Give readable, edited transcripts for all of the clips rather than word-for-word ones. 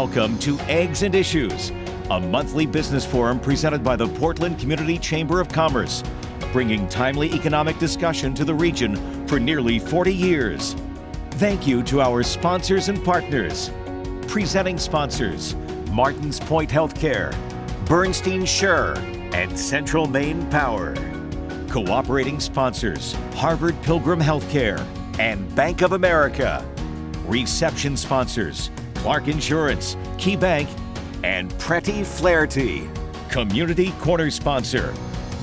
Welcome to Eggs and Issues, a monthly business forum presented by the Portland Community Chamber of Commerce, bringing timely economic discussion to the region for nearly 40 years. Thank you to our sponsors and partners. Presenting sponsors, Martins Point Healthcare, Bernstein Scher, and Central Maine Power. Cooperating sponsors, Harvard Pilgrim Healthcare and Bank of America. Reception sponsors, Clark Insurance, Key Bank, and Pretty Flaherty. Community Corner sponsor,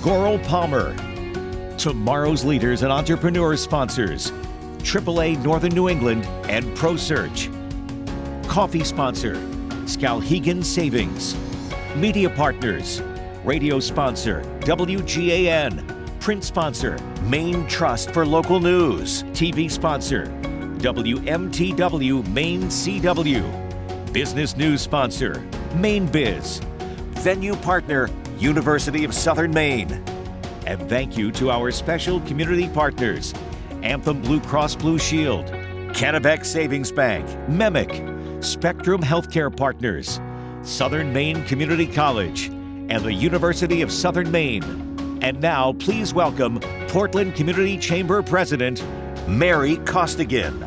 Goral Palmer. Tomorrow's leaders and entrepreneurs sponsors, AAA Northern New England and ProSearch. Coffee sponsor, Skowhegan Savings. Media partners, radio sponsor, WGAN. Print sponsor, Maine Trust for Local News. TV sponsor, WMTW Maine CW. Business news sponsor, Maine Biz. Venue partner, University of Southern Maine. And thank you to our special community partners, Anthem Blue Cross Blue Shield, Kennebec Savings Bank, MEMIC, Spectrum Healthcare Partners, Southern Maine Community College, and the University of Southern Maine. And now, please welcome Portland Community Chamber President, Mary Costigan.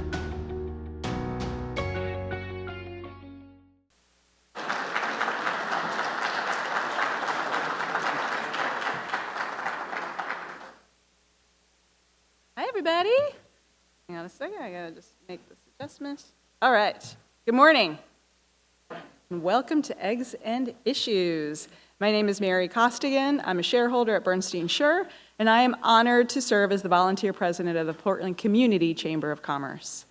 Hi, everybody. Hang on a second. I gotta just make this adjustment. All right. Good morning. And welcome to Eggs and Issues. My name is Mary Costigan. I'm a shareholder at Bernstein Scher, and I am honored to serve as the volunteer president of the Portland Community Chamber of Commerce.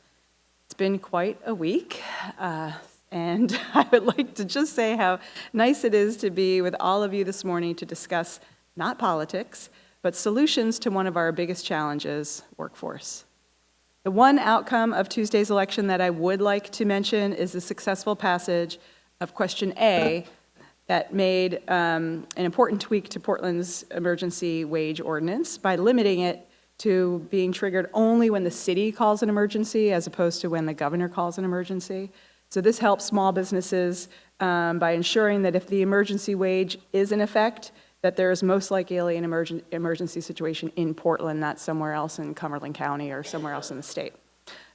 It's been quite a week, and I would like to just say how nice it is to be with all of you this morning to discuss not politics, but solutions to one of our biggest challenges, workforce. The one outcome of Tuesday's election that I would like to mention is the successful passage of Question A that made an important tweak to Portland's emergency wage ordinance by limiting it to being triggered only when the city calls an emergency as opposed to when the governor calls an emergency. So this helps small businesses by ensuring that if the emergency wage is in effect, that there is most likely an emergency situation in Portland, not somewhere else in Cumberland County or somewhere else in the state.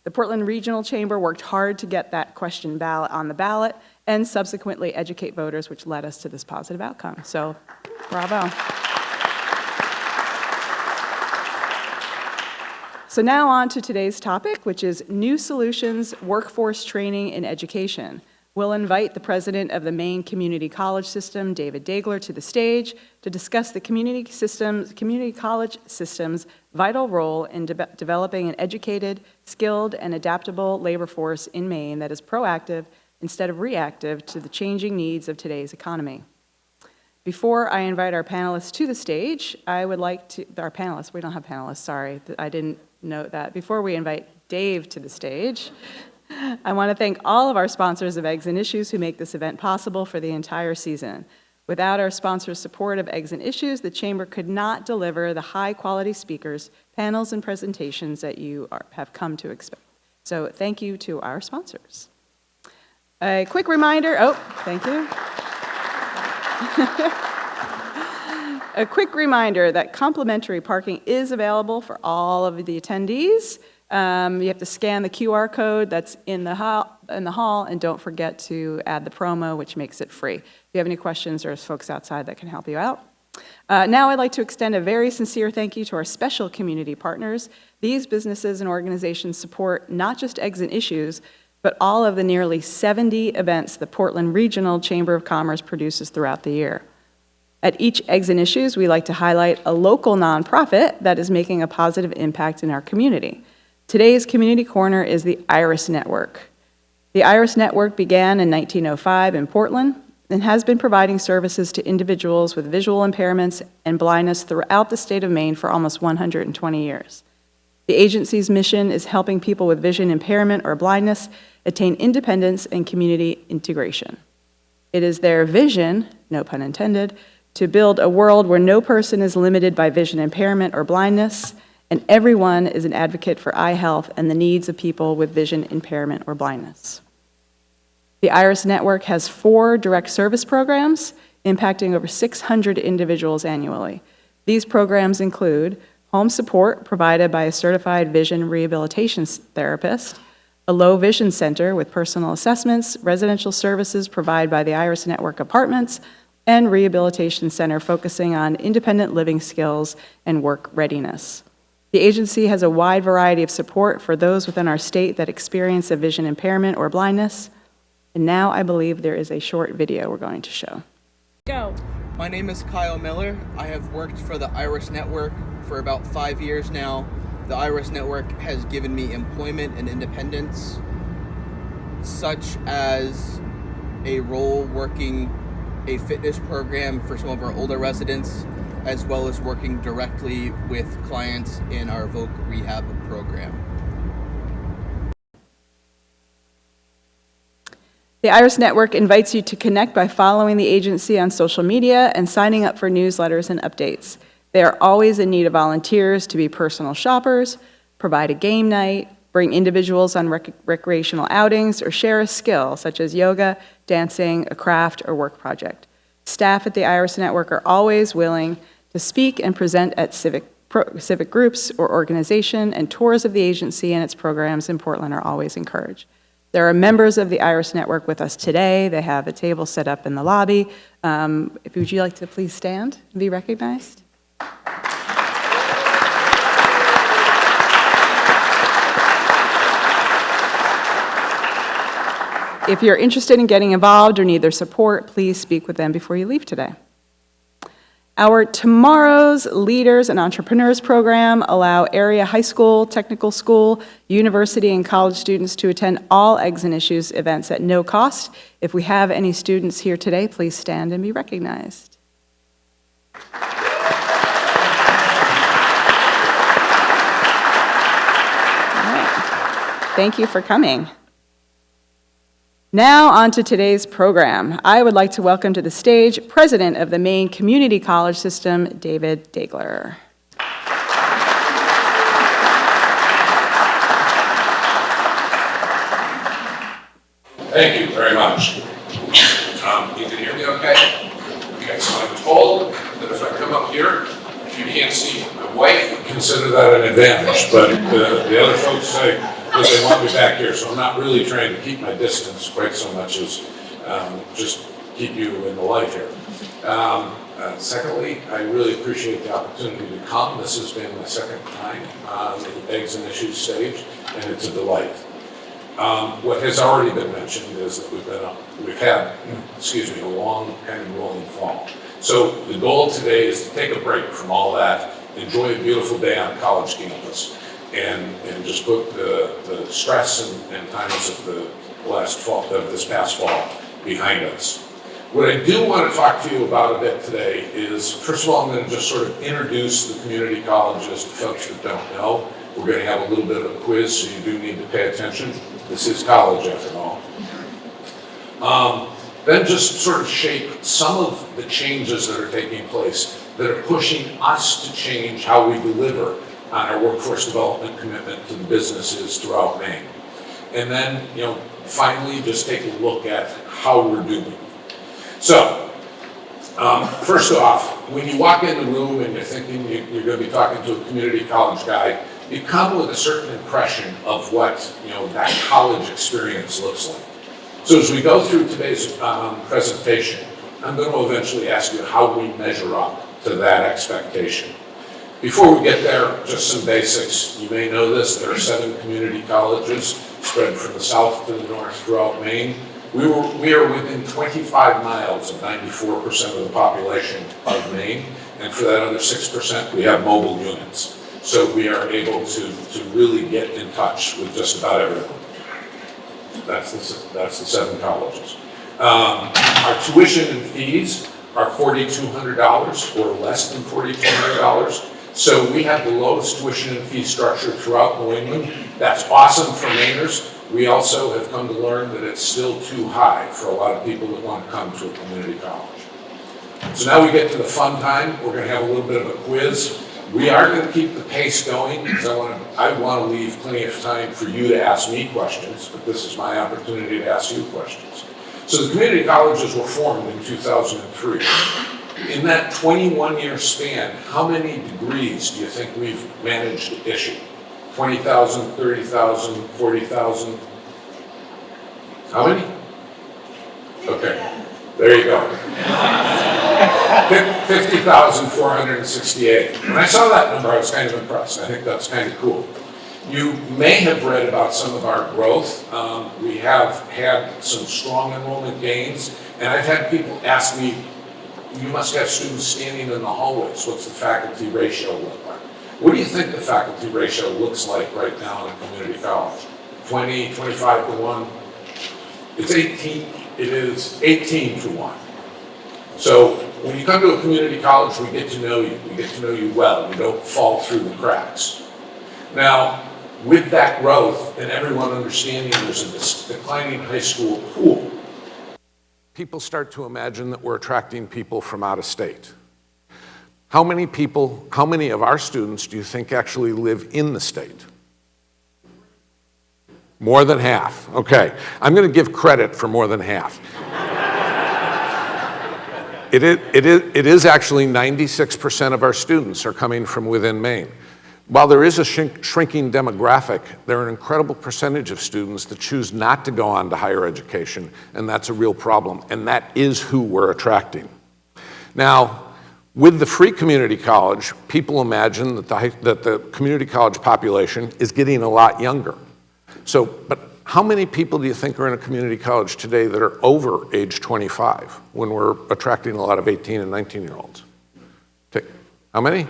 The Portland Regional Chamber worked hard to get that question on the ballot and subsequently educate voters, which led us to this positive outcome. So, bravo. So now on to today's topic, which is New Solutions Workforce Training in Education. We'll invite the president of the Maine Community College System, David Dagler, to the stage to discuss the community college system's vital role in developing an educated, skilled, and adaptable labor force in Maine that is proactive instead of reactive to the changing needs of today's economy. Before I invite our panelists to the stage, I would like to, our panelists, we don't have panelists, sorry, I didn't note that. Before we invite Dave to the stage, I want to thank all of our sponsors of Eggs and Issues who make this event possible for the entire season. Without our sponsors' support of Eggs and Issues, the Chamber could not deliver the high-quality speakers, panels, and presentations that you have come to expect. So thank you to our sponsors. A quick reminder, thank you. A quick reminder that complimentary parking is available for all of the attendees. You have to scan the QR code that's in the hall, and don't forget to add the promo, which makes it free. If you have any questions, there's folks outside that can help you out. Now I'd like to extend a very sincere thank you to our special community partners. These businesses and organizations support not just Eggs and Issues, but all of the nearly 70 events the Portland Regional Chamber of Commerce produces throughout the year. At each Eggs and Issues, we like to highlight a local nonprofit that is making a positive impact in our community. Today's Community Corner is the IRIS Network. The IRIS Network began in 1905 in Portland and has been providing services to individuals with visual impairments and blindness throughout the state of Maine for almost 120 years. The agency's mission is helping people with vision impairment or blindness attain independence and community integration. It is their vision, no pun intended, to build a world where no person is limited by vision impairment or blindness, and everyone is an advocate for eye health and the needs of people with vision impairment or blindness. The The IRIS Network has 4 direct service programs impacting over 600 individuals annually. These programs include home support provided by a certified vision rehabilitation therapist, a low vision center with personal assessments, residential services provided by the IRIS Network apartments, and rehabilitation center focusing on independent living skills and work readiness. The agency has a wide variety of support for those within our state that experience a vision impairment or blindness. And now I believe there is a short video we're going to show. Go. My name is Kyle Miller. I have worked for the IRIS Network for about 5 years now. The IRIS Network has given me employment and independence, such as a role working a fitness program for some of our older residents, as well as working directly with clients in our Voc Rehab program. The IRIS Network invites you to connect by following the agency on social media and signing up for newsletters and updates. They are always in need of volunteers to be personal shoppers, provide a game night, bring individuals on recreational outings, or share a skill such as yoga, dancing, a craft, or work project. Staff at the IRIS Network are always willing to speak and present at civic groups or organization, and tours of the agency and its programs in Portland are always encouraged. There are members of the IRIS Network with us today. They have a table set up in the lobby. Would you like to please stand and be recognized? If you're interested in getting involved or need their support, please speak with them before you leave today. Our Tomorrow's Leaders and Entrepreneurs program allow area high school, technical school, university, and college students to attend all Eggs and Issues events at no cost. If we have any students here today, please stand and be recognized. All right. Thank you for coming. Now on to today's program. I would like to welcome to the stage President of the Maine Community College System, David Dagler. Thank you very much. You can hear me okay? Okay, so I'm told that if I come up here, if you can't see my wife, consider that an advantage, but the other folks say that they want me back here, so I'm not really trying to keep my distance quite so much as just keep you in the light here. Secondly, I really appreciate the opportunity to come. This has been my second time on the Eggs and Issues stage, and it's a delight. What has already been mentioned is that we've had a long and rolling fall. So the goal today is to take a break from all that, enjoy a beautiful day on college campus, and just put the stress and times of this past fall behind us. What I do want to talk to you about a bit today is, first of all, I'm going to just sort of introduce the community colleges to folks that don't know. We're going to have a little bit of a quiz, so you do need to pay attention. This is college, after all. Then just sort of shape some of the changes that are taking place that are pushing us to change how we deliver on our workforce development commitment to the businesses throughout Maine. And then, finally, just take a look at how we're doing. So, first off, when you walk in the room and you're thinking you're going to be talking to a community college guy, you come with a certain impression of what that college experience looks like. So as we go through today's presentation, I'm going to eventually ask you how we measure up to that expectation. Before we get there, just some basics. You may know this, there are 7 community colleges spread from the south to the north throughout Maine. We are within 25 miles of 94% of the population of Maine, and for that other 6%, we have mobile units. So we are able to really get in touch with just about everyone. That's the 7 colleges. Our tuition and fees are $4,200 or less than $4,200. So we have the lowest tuition and fee structure throughout New England. That's awesome for Mainers. We also have come to learn that it's still too high for a lot of people that want to come to a community college. So now we get to the fun time. We're going to have a little bit of a quiz. We are going to keep the pace going because I want to leave plenty of time for you to ask me questions, but this is my opportunity to ask you questions. So the community colleges were formed in 2003. In that 21-year span, how many degrees do you think we've managed to issue? 20,000, 30,000, 40,000? How many? Okay, there you go. 50,468. When I saw that number, I was kind of impressed. I think that's kind of cool. You may have read about some of our growth. We have had some strong enrollment gains, and I've had people ask me, you must have students standing in the hallways. What's the faculty ratio look like? What do you think the faculty ratio looks like right now in a community college? 20, 25 to 1? It's 18. It is 18 to 1. So when you come to a community college, we get to know you. We get to know you well. We don't fall through the cracks. Now, with that growth and everyone understanding there's a declining high school pool, people start to imagine that we're attracting people from out of state. How many of our students do you think actually live in the state? More than half. Okay. I'm going to give credit for more than half. It is actually 96% of our students are coming from within Maine. While there is a shrinking demographic, there are an incredible percentage of students that choose not to go on to higher education, and that's a real problem, and that is who we're attracting. Now, with the free community college, people imagine that the community college population is getting a lot younger. But how many people do you think are in a community college today that are over age 25 when we're attracting a lot of 18 and 19-year-olds? How many?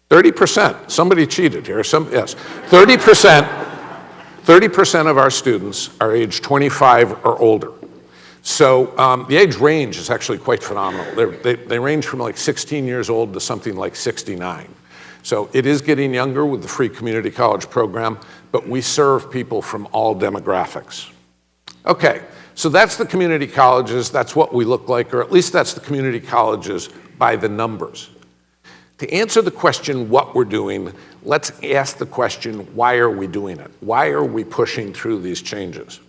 30%. Somebody cheated here. Yes. 30% of our students are age 25 or older. So the age range is actually quite phenomenal. They range from like 16 years old to something like 69. So it is getting younger with the free community college program, but we serve people from all demographics. Okay, so that's the community colleges. That's what we look like, or at least that's the community colleges by the numbers. To answer the question what we're doing, let's ask the question, why are we doing it? Why are we pushing through these changes?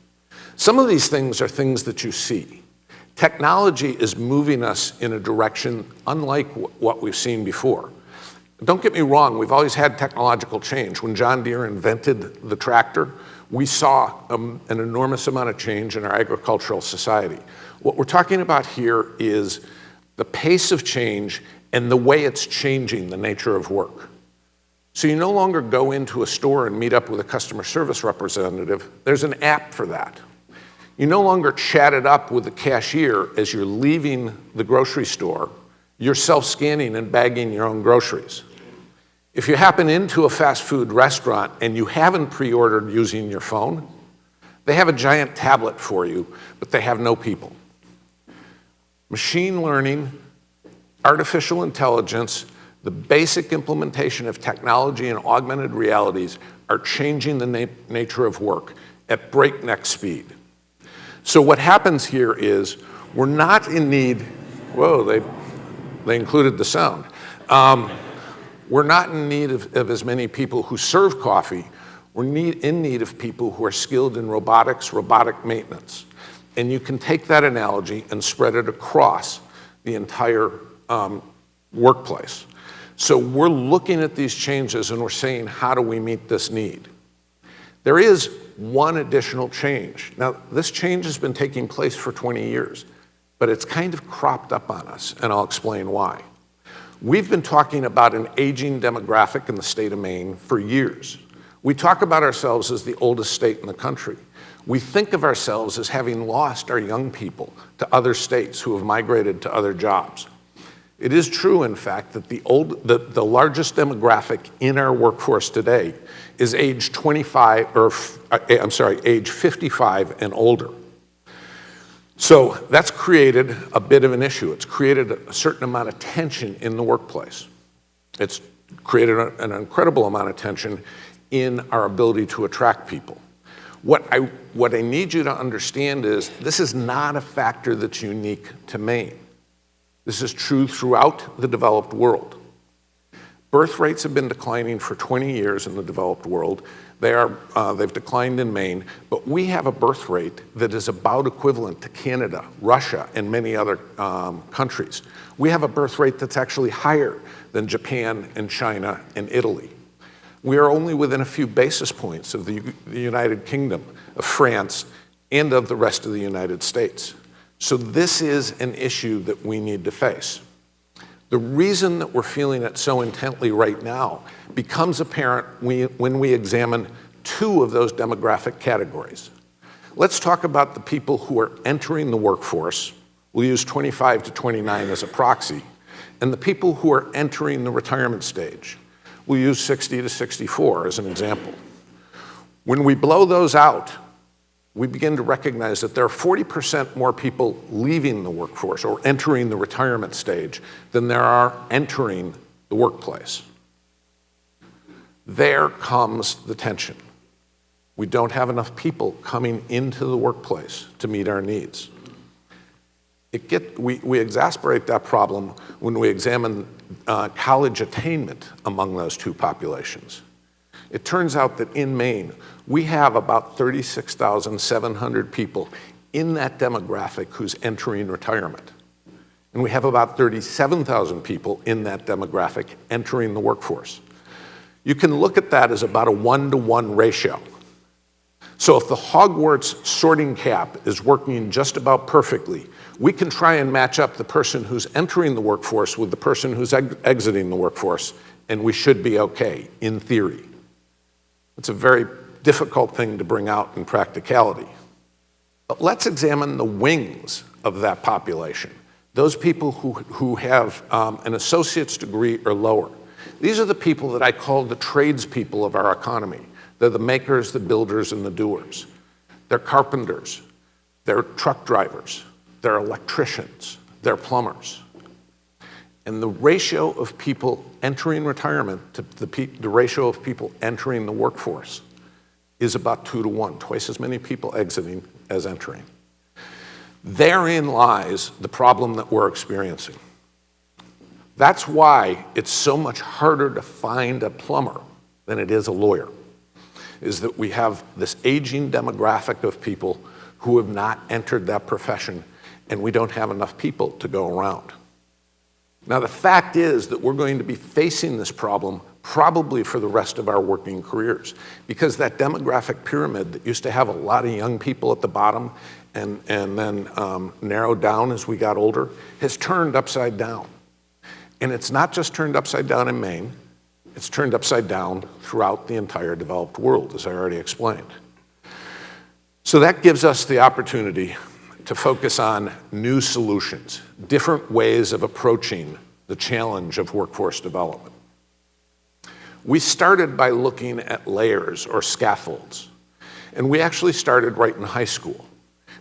Some of these things are things that you see. Technology is moving us in a direction unlike what we've seen before. Don't get me wrong, we've always had technological change. When John Deere invented the tractor, we saw an enormous amount of change in our agricultural society. What we're talking about here is the pace of change and the way it's changing the nature of work. So you no longer go into a store and meet up with a customer service representative. There's an app for that. You no longer chat it up with the cashier as you're leaving the grocery store. You're self-scanning and bagging your own groceries. If you happen into a fast food restaurant and you haven't pre-ordered using your phone, they have a giant tablet for you, but they have no people. Machine learning, artificial intelligence, the basic implementation of technology and augmented realities are changing the nature of work at breakneck speed. So what happens here is we're not in need, whoa, they included the sound. We're not in need of as many people who serve coffee. We're in need of people who are skilled in robotics, robotic maintenance. And you can take that analogy and spread it across the entire workplace. So we're looking at these changes and we're saying, how do we meet this need? There is one additional change. Now, this change has been taking place for 20 years, but it's kind of cropped up on us, and I'll explain why. We've been talking about an aging demographic in the state of Maine for years. We talk about ourselves as the oldest state in the country. We think of ourselves as having lost our young people to other states who have migrated to other jobs. It is true, in fact, that the largest demographic in our workforce today is age 55 and older. So that's created a bit of an issue. It's created a certain amount of tension in the workplace. It's created an incredible amount of tension in our ability to attract people. What I need you to understand is this is not a factor that's unique to Maine. This is true throughout the developed world. Birth rates have been declining for 20 years in the developed world. They've declined in Maine, but we have a birth rate that is about equivalent to Canada, Russia, and many other countries. We have a birth rate that's actually higher than Japan and China and Italy. We are only within a few basis points of the United Kingdom, of France, and of the rest of the United States. So this is an issue that we need to face. The reason that we're feeling it so intently right now becomes apparent when we examine two of those demographic categories. Let's talk about the people who are entering the workforce. We'll use 25 to 29 as a proxy, and the people who are entering the retirement stage. We'll use 60 to 64 as an example. When we blow those out, we begin to recognize that there are 40% more people leaving the workforce or entering the retirement stage than there are entering the workplace. There comes the tension. We don't have enough people coming into the workplace to meet our needs. We exasperate that problem when we examine college attainment among those two populations. It turns out that in Maine, we have about 36,700 people in that demographic who's entering retirement. And we have about 37,000 people in that demographic entering the workforce. You can look at that as about a 1-to-1 ratio. So if the Hogwarts sorting cap is working just about perfectly, we can try and match up the person who's entering the workforce with the person who's exiting the workforce, and we should be okay, in theory. It's a very difficult thing to bring out in practicality. But let's examine the wings of that population, those people who have an associate's degree or lower. These are the people that I call the tradespeople of our economy. They're the makers, the builders, and the doers. They're carpenters, they're truck drivers, they're electricians, they're plumbers. And the ratio of people entering retirement to the ratio of people entering the workforce is about 2-to-1, twice as many people exiting as entering. Therein lies the problem that we're experiencing. That's why it's so much harder to find a plumber than it is a lawyer, is that we have this aging demographic of people who have not entered that profession, and we don't have enough people to go around. Now, the fact is that we're going to be facing this problem probably for the rest of our working careers, because that demographic pyramid that used to have a lot of young people at the bottom and then narrowed down as we got older has turned upside down. And it's not just turned upside down in Maine, it's turned upside down throughout the entire developed world, as I already explained. So that gives us the opportunity to focus on new solutions, different ways of approaching the challenge of workforce development. We started by looking at layers or scaffolds, and we actually started right in high school.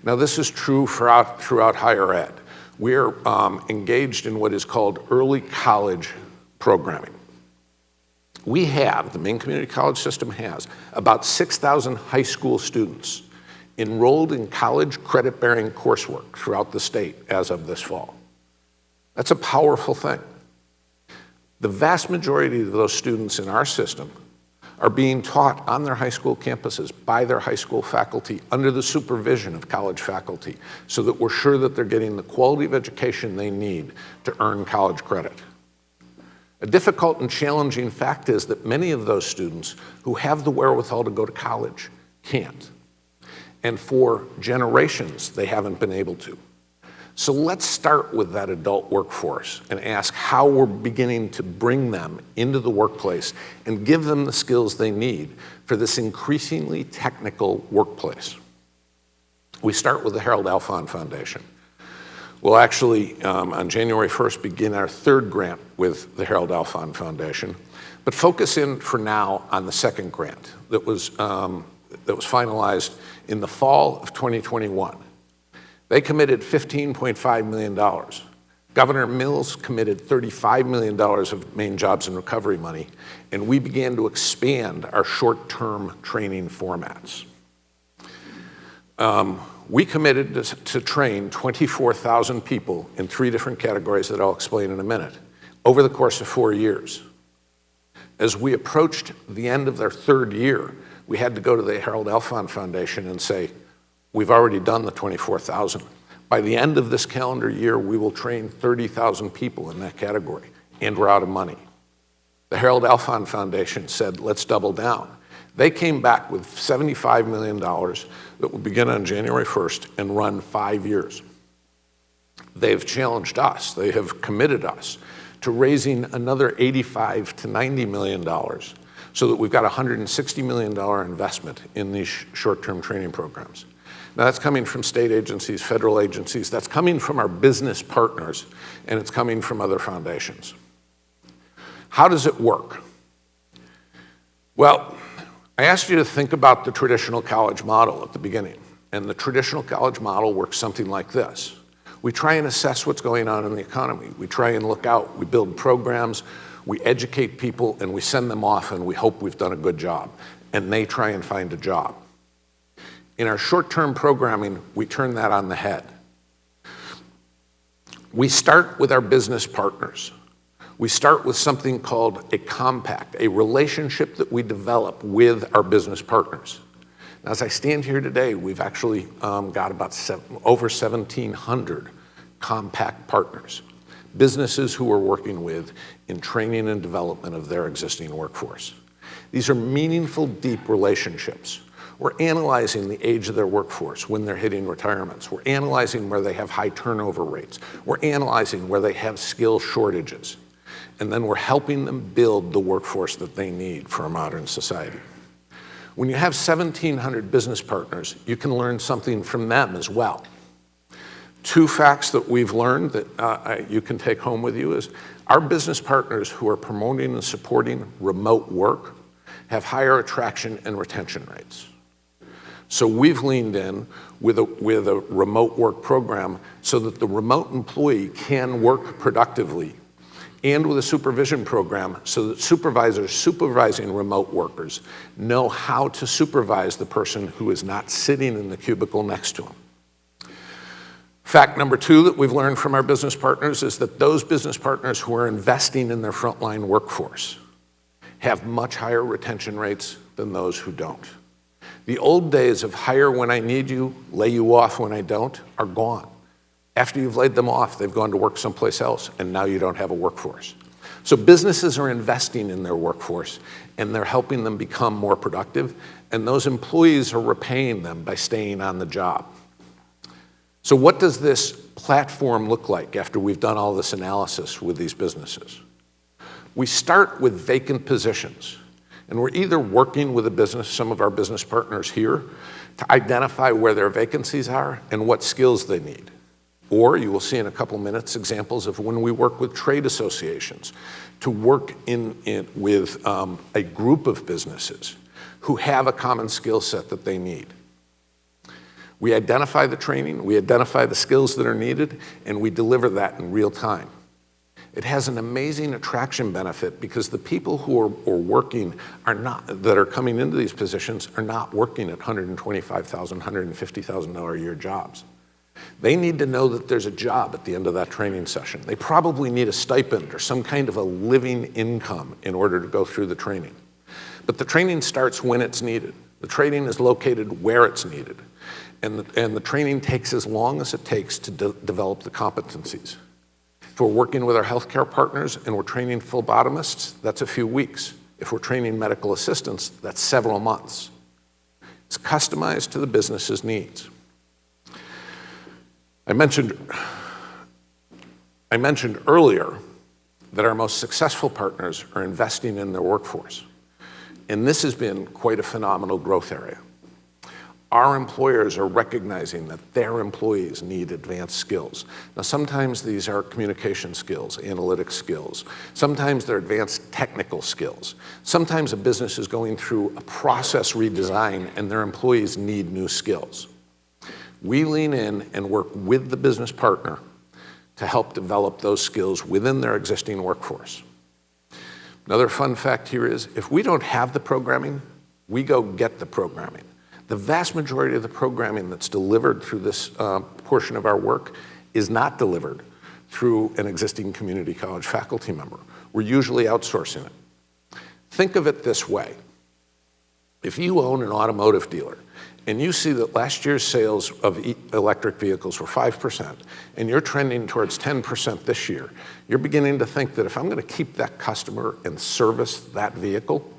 Now, this is true throughout higher ed. We're engaged in what is called early college programming. The Maine Community College System has about 6,000 high school students enrolled in college credit-bearing coursework throughout the state as of this fall. That's a powerful thing. The vast majority of those students in our system are being taught on their high school campuses by their high school faculty under the supervision of college faculty, so that we're sure that they're getting the quality of education they need to earn college credit. A difficult and challenging fact is that many of those students who have the wherewithal to go to college can't. And for generations, they haven't been able to. So let's start with that adult workforce and ask how we're beginning to bring them into the workplace and give them the skills they need for this increasingly technical workplace. We start with the Harold Alfond Foundation. We'll actually, on January 1st, begin our third grant with the Harold Alfond Foundation, but focus in for now on the second grant that was finalized in the fall of 2021. They committed $15.5 million. Governor Mills committed $35 million of Maine Jobs and Recovery money, and we began to expand our short-term training formats. We committed to train 24,000 people in 3 different categories that I'll explain in a minute over the course of 4 years. As we approached the end of their third year, we had to go to the Harold Alfond Foundation and say, we've already done the 24,000. By the end of this calendar year, we will train 30,000 people in that category, and we're out of money. The Harold Alfond Foundation said, let's double down. They came back with $75 million that will begin on January 1st and run 5 years. They've challenged us, they have committed us to raising another $85 to $90 million so that we've got a $160 million investment in these short-term training programs. Now that's coming from state agencies, federal agencies, that's coming from our business partners, and it's coming from other foundations. How does it work? Well, I asked you to think about the traditional college model at the beginning, and the traditional college model works something like this. We try and assess what's going on in the economy. We try and look out. We build programs, we educate people, and we send them off, and we hope we've done a good job. And they try and find a job. In our short-term programming, we turn that on the head. We start with our business partners. We start with something called a compact, a relationship that we develop with our business partners. Now, as I stand here today, we've actually got about over 1,700 compact partners, businesses who we're working with in training and development of their existing workforce. These are meaningful, deep relationships. We're analyzing the age of their workforce when they're hitting retirements. We're analyzing where they have high turnover rates. We're analyzing where they have skill shortages. And then we're helping them build the workforce that they need for a modern society. When you have 1,700 business partners, you can learn something from them as well. 2 facts that we've learned that you can take home with you is our business partners who are promoting and supporting remote work have higher attraction and retention rates. So we've leaned in with a remote work program so that the remote employee can work productively, and with a supervision program so that supervisors supervising remote workers know how to supervise the person who is not sitting in the cubicle next to them. Fact number 2 that we've learned from our business partners is that those business partners who are investing in their frontline workforce have much higher retention rates than those who don't. The old days of hire when I need you, lay you off when I don't are gone. After you've laid them off, they've gone to work someplace else, and now you don't have a workforce. So businesses are investing in their workforce, and they're helping them become more productive, and those employees are repaying them by staying on the job. So what does this platform look like after we've done all this analysis with these businesses? We start with vacant positions, and we're either working with a business, some of our business partners here, to identify where their vacancies are and what skills they need. Or you will see in a couple minutes examples of when we work with trade associations to work with a group of businesses who have a common skill set that they need. We identify the training, we identify the skills that are needed, and we deliver that in real time. It has an amazing attraction benefit because the people who are working that are coming into these positions are not working at $125,000, $150,000 a year jobs. They need to know that there's a job at the end of that training session. They probably need a stipend or some kind of a living income in order to go through the training. But the training starts when it's needed. The training is located where it's needed. And the training takes as long as it takes to develop the competencies. If we're working with our healthcare partners and we're training phlebotomists, that's a few weeks. If we're training medical assistants, that's several months. It's customized to the business's needs. I mentioned earlier that our most successful partners are investing in their workforce. And this has been quite a phenomenal growth area. Our employers are recognizing that their employees need advanced skills. Now, sometimes these are communication skills, analytic skills. Sometimes they're advanced technical skills. Sometimes a business is going through a process redesign and their employees need new skills. We lean in and work with the business partner to help develop those skills within their existing workforce. Another fun fact here is if we don't have the programming, we go get the programming. The vast majority of the programming that's delivered through this portion of our work is not delivered through an existing community college faculty member. We're usually outsourcing it. Think of it this way. If you own an automotive dealer and you see that last year's sales of electric vehicles were 5%, and you're trending towards 10% this year, you're beginning to think that if I'm going to keep that customer and service that vehicle,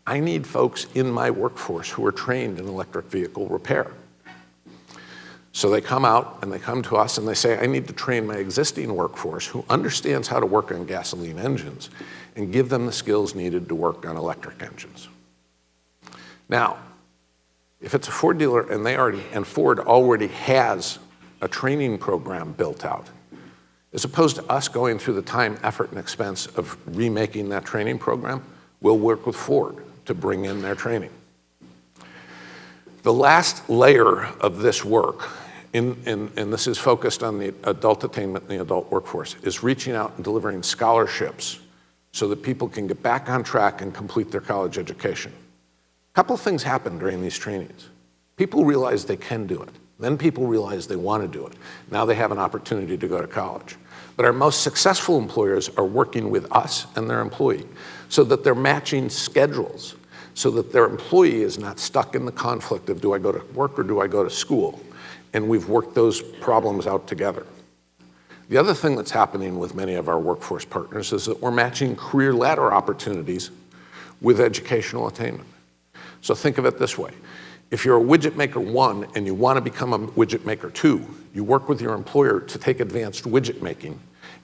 I need folks in my workforce who are trained in electric vehicle repair. So they come out and they come to us and they say, I need to train my existing workforce who understands how to work on gasoline engines and give them the skills needed to work on electric engines. Now, if it's a Ford dealer and Ford already has a training program built out, as opposed to us going through the time, effort, and expense of remaking that training program, we'll work with Ford to bring in their training. The last layer of this work, and this is focused on the adult attainment and the adult workforce, is reaching out and delivering scholarships so that people can get back on track and complete their college education. A couple of things happen during these trainings. People realize they can do it. Then people realize they want to do it. Now they have an opportunity to go to college. But our most successful employers are working with us and their employee so that they're matching schedules, so that their employee is not stuck in the conflict of do I go to work or do I go to school? And we've worked those problems out together. The other thing that's happening with many of our workforce partners is that we're matching career ladder opportunities with educational attainment. So think of it this way. If you're a widget maker 1 and you want to become a widget maker 2, you work with your employer to take advanced widget making,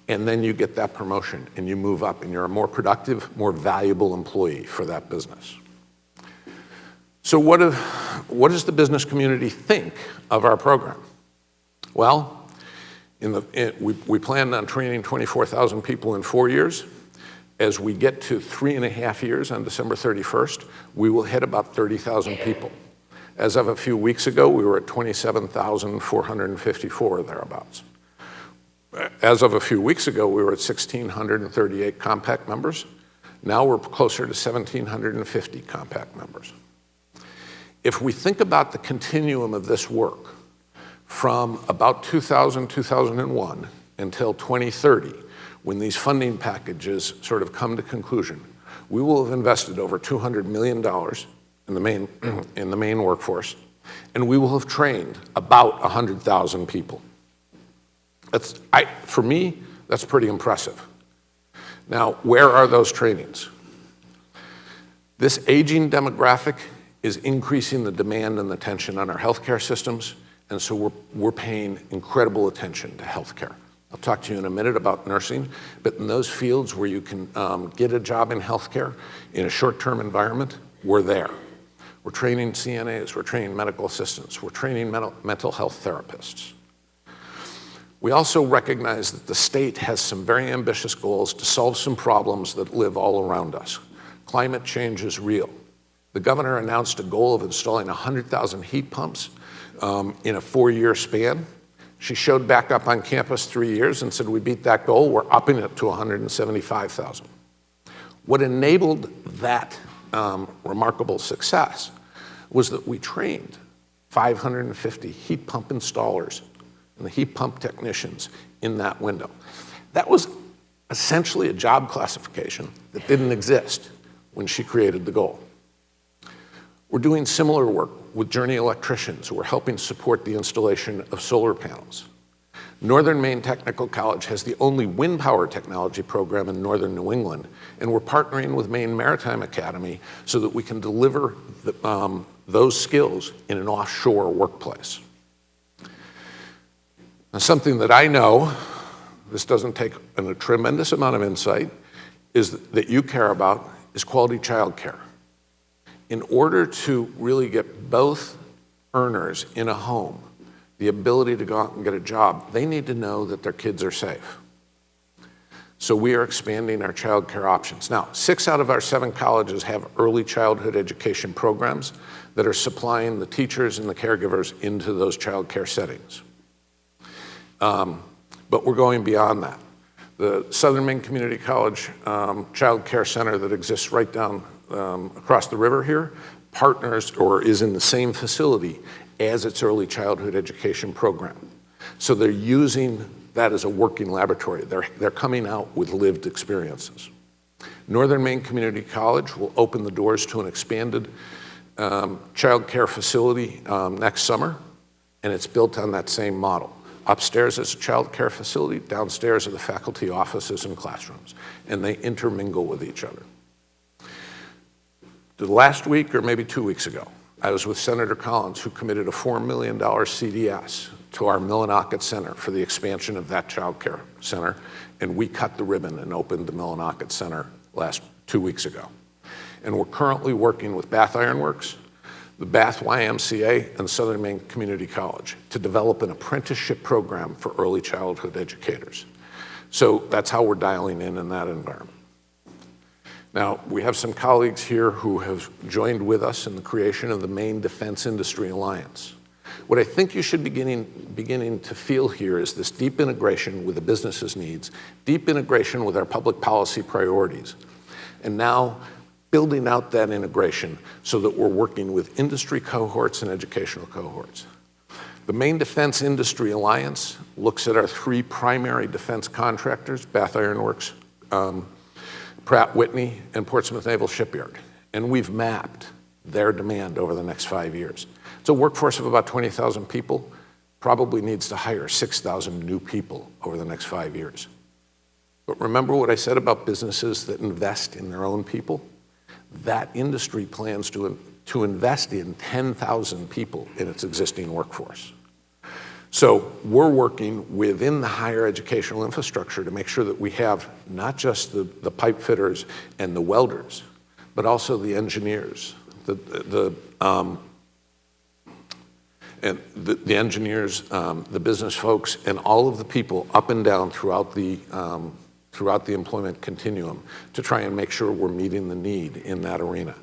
and then you get that promotion and you move up and you're a more productive, more valuable employee for that business. So what does the business community think of our program? Well, we planned on training 24,000 people in 4 years. As we get to 3.5 years on December 31st, we will hit about 30,000 people. As of a few weeks ago, we were at 27,454 thereabouts. As of a few weeks ago, we were at 1,638 compact members. Now we're closer to 1,750 compact members. If we think about the continuum of this work from about 2000, 2001 until 2030, when these funding packages sort of come to conclusion, we will have invested over $200 million in the main workforce, and we will have trained about 100,000 people. For me, that's pretty impressive. Now, where are those trainings? This aging demographic is increasing the demand and the tension on our healthcare systems, and so we're paying incredible attention to healthcare. I'll talk to you in a minute about nursing, but in those fields where you can get a job in healthcare in a short-term environment, we're there. We're training CNAs, we're training medical assistants, we're training mental health therapists. We also recognize that the state has some very ambitious goals to solve some problems that live all around us. Climate change is real. The governor announced a goal of installing 100,000 heat pumps in a 4-year span. She showed back up on campus 3 years and said, we beat that goal, we're upping it to 175,000. What enabled that remarkable success was that we trained 550 heat pump installers and the heat pump technicians in that window. That was essentially a job classification that didn't exist when she created the goal. We're doing similar work with Journey Electricians, who are helping support the installation of solar panels. Northern Maine Technical College has the only wind power technology program in northern New England, and we're partnering with Maine Maritime Academy so that we can deliver those skills in an offshore workplace. Now, something that I know, this doesn't take a tremendous amount of insight, is that you care about is quality childcare. In order to really get both earners in a home the ability to go out and get a job, they need to know that their kids are safe. So we are expanding our childcare options. Now, 6 out of our 7 colleges have early childhood education programs that are supplying the teachers and the caregivers into those childcare settings. But we're going beyond that. The Southern Maine Community College Child Care Center that exists right down across the river here partners or is in the same facility as its early childhood education program. So they're using that as a working laboratory. They're coming out with lived experiences. Northern Maine Community College will open the doors to an expanded child care facility next summer, and it's built on that same model. Upstairs is a child care facility, downstairs are the faculty offices and classrooms, and they intermingle with each other. The last week, or maybe 2 weeks ago, I was with Senator Collins, who committed a $4 million CDS to our Millinocket Center for the expansion of that child care center, and we cut the ribbon and opened the Millinocket Center 2 weeks ago. And we're currently working with Bath Iron Works, the Bath YMCA, and Southern Maine Community College to develop an apprenticeship program for early childhood educators. So that's how we're dialing in that environment. Now, we have some colleagues here who have joined with us in the creation of the Maine Defense Industry Alliance. What I think you should beginning to feel here is this deep integration with the business's needs, deep integration with our public policy priorities, and now building out that integration so that we're working with industry cohorts and educational cohorts. The Maine Defense Industry Alliance looks at our 3 primary defense contractors, Bath Iron Works, Pratt Whitney, and Portsmouth Naval Shipyard. And we've mapped their demand over the next 5 years. It's a workforce of about 20,000 people, probably needs to hire 6,000 new people over the next 5 years. But remember what I said about businesses that invest in their own people? That industry plans to invest in 10,000 people in its existing workforce. So we're working within the higher educational infrastructure to make sure that we have not just the pipe fitters and the welders, but also the engineers, the engineers, the business folks, and all of the people up and down throughout the employment continuum to try and make sure we're meeting the need in that arena.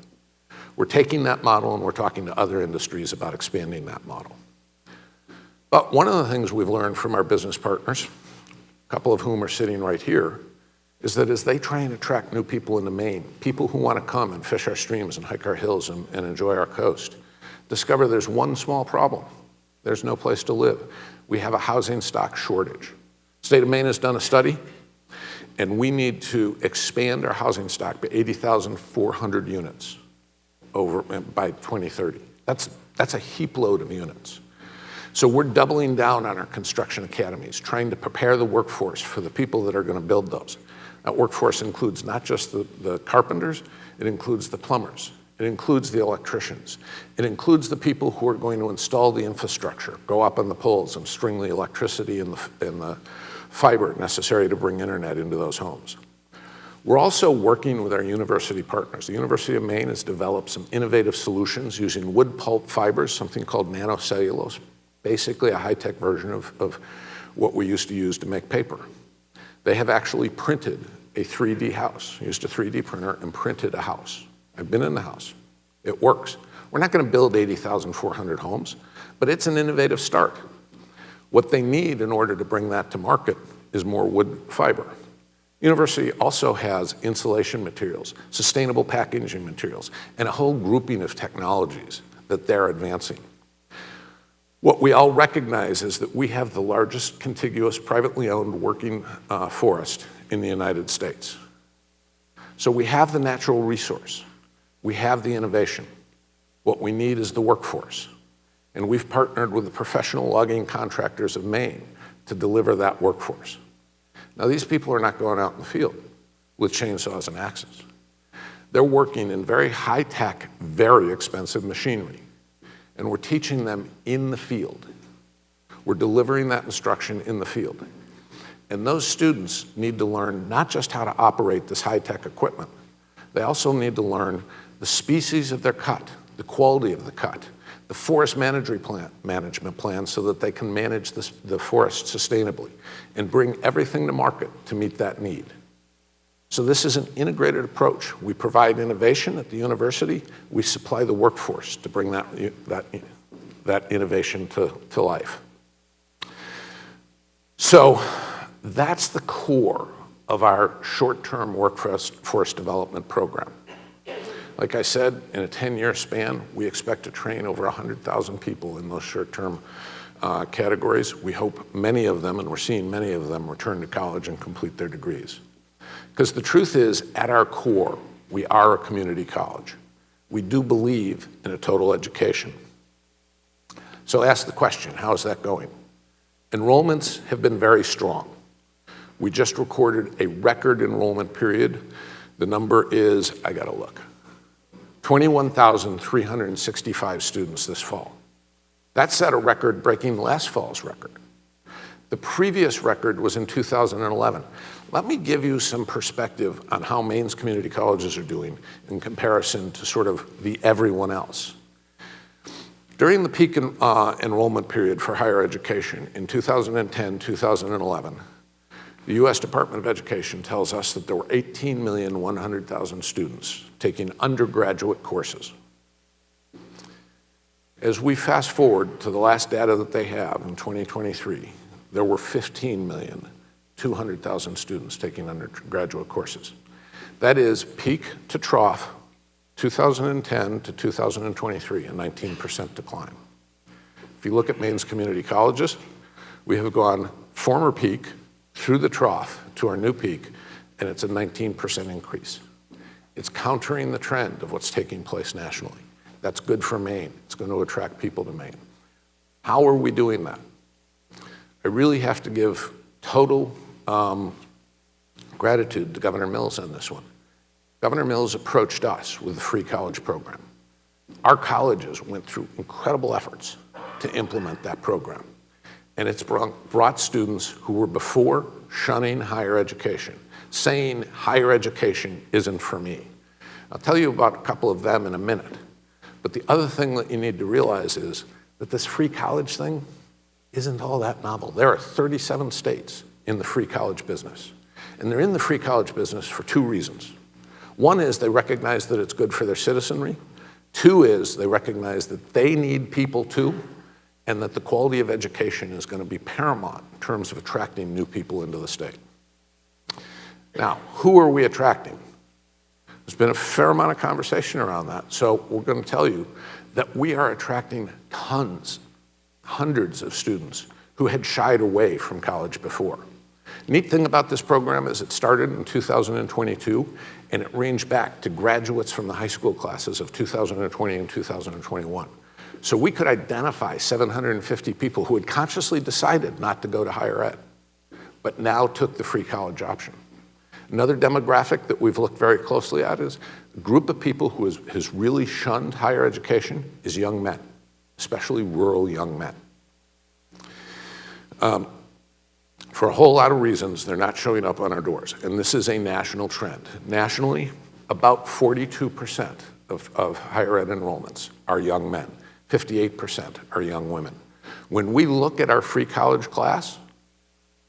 We're taking that model and we're talking to other industries about expanding that model. But one of the things we've learned from our business partners, a couple of whom are sitting right here, is that as they try and attract new people into Maine, people who want to come and fish our streams and hike our hills and enjoy our coast, discover there's one small problem. There's no place to live. We have a housing stock shortage. State of Maine has done a study, and we need to expand our housing stock by 80,400 units by 2030. That's a heap load of units. So we're doubling down on our construction academies, trying to prepare the workforce for the people that are going to build those. That workforce includes not just the carpenters, it includes the plumbers, it includes the electricians, it includes the people who are going to install the infrastructure, go up on the poles and string the electricity and the fiber necessary to bring internet into those homes. We're also working with our university partners. The University of Maine has developed some innovative solutions using wood pulp fibers, something called nanocellulose, basically a high-tech version of what we used to use to make paper. They have actually printed a 3D house, used a 3D printer and printed a house. I've been in the house. It works. We're not going to build 80,400 homes, but it's an innovative start. What they need in order to bring that to market is more wood fiber. University also has insulation materials, sustainable packaging materials, and a whole grouping of technologies that they're advancing. What we all recognize is that we have the largest contiguous privately owned working forest in the United States. So we have the natural resource. We have the innovation. What we need is the workforce. And we've partnered with the professional logging contractors of Maine to deliver that workforce. Now, these people are not going out in the field with chainsaws and axes. They're working in very high-tech, very expensive machinery. And we're teaching them in the field. We're delivering that instruction in the field. And those students need to learn not just how to operate this high-tech equipment, they also need to learn the species of their cut, the quality of the cut, the forest management plan so that they can manage the forest sustainably and bring everything to market to meet that need. So this is an integrated approach. We provide innovation at the university. We supply the workforce to bring that innovation to life. So that's the core of our short-term workforce development program. Like I said, in a 10-year span, we expect to train over 100,000 people in those short-term categories. We hope many of them, and we're seeing many of them, return to college and complete their degrees. Because the truth is, at our core, we are a community college. We do believe in a total education. So ask the question, how is that going? Enrollments have been very strong. We just recorded a record enrollment period. The number is, I gotta look, 21,365 students this fall. That set a record breaking last fall's record. The previous record was in 2011. Let me give you some perspective on how Maine's community colleges are doing in comparison to sort of the everyone else. During the peak enrollment period for higher education in 2010, 2011, the U.S. Department of Education tells us that there were 18,100,000 students taking undergraduate courses. As we fast forward to the last data that they have in 2023, there were 15,200,000 students taking undergraduate courses. That is peak to trough, 2010 to 2023, a 19% decline. If you look at Maine's community colleges, we have gone former peak through the trough to our new peak, and it's a 19% increase. It's countering the trend of what's taking place nationally. That's good for Maine. It's going to attract people to Maine. How are we doing that? I really have to give total gratitude to Governor Mills on this one. Governor Mills approached us with the free college program. Our colleges went through incredible efforts to implement that program. And it's brought students who were before shunning higher education, saying higher education isn't for me. I'll tell you about a couple of them in a minute. But the other thing that you need to realize is that this free college thing isn't all that novel. There are 37 states in the free college business. And they're in the free college business for two reasons. One is they recognize that it's good for their citizenry. Two is they recognize that they need people too, and that the quality of education is going to be paramount in terms of attracting new people into the state. Now, who are we attracting? There's been a fair amount of conversation around that, so we're going to tell you that we are attracting tons, hundreds of students who had shied away from college before. Neat thing about this program is it started in 2022, and it ranged back to graduates from the high school classes of 2020 and 2021. So we could identify 750 people who had consciously decided not to go to higher ed, but now took the free college option. Another demographic that we've looked very closely at is a group of people who has really shunned higher education is young men, especially rural young men. For a whole lot of reasons, they're not showing up on our doors, and this is a national trend. Nationally, about 42% of higher ed enrollments are young men. 58% are young women. When we look at our free college class,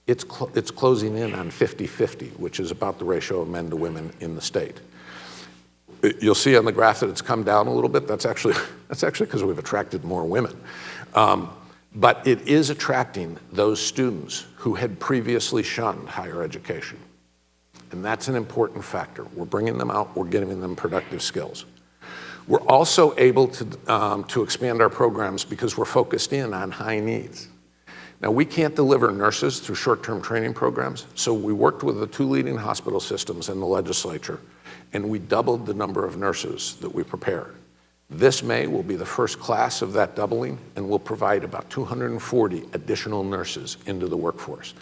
it's closing in on 50-50, which is about the ratio of men to women in the state. You'll see on the graph that it's come down a little bit. That's actually because we've attracted more women. But it is attracting those students who had previously shunned higher education. And that's an important factor. We're bringing them out, we're giving them productive skills. We're also able to expand our programs because we're focused in on high needs. Now, we can't deliver nurses through short-term training programs, so we worked with the two leading hospital systems in the legislature, and we doubled the number of nurses that we prepared. This May will be the first class of that doubling, and we'll provide about 240 additional nurses into the workforce.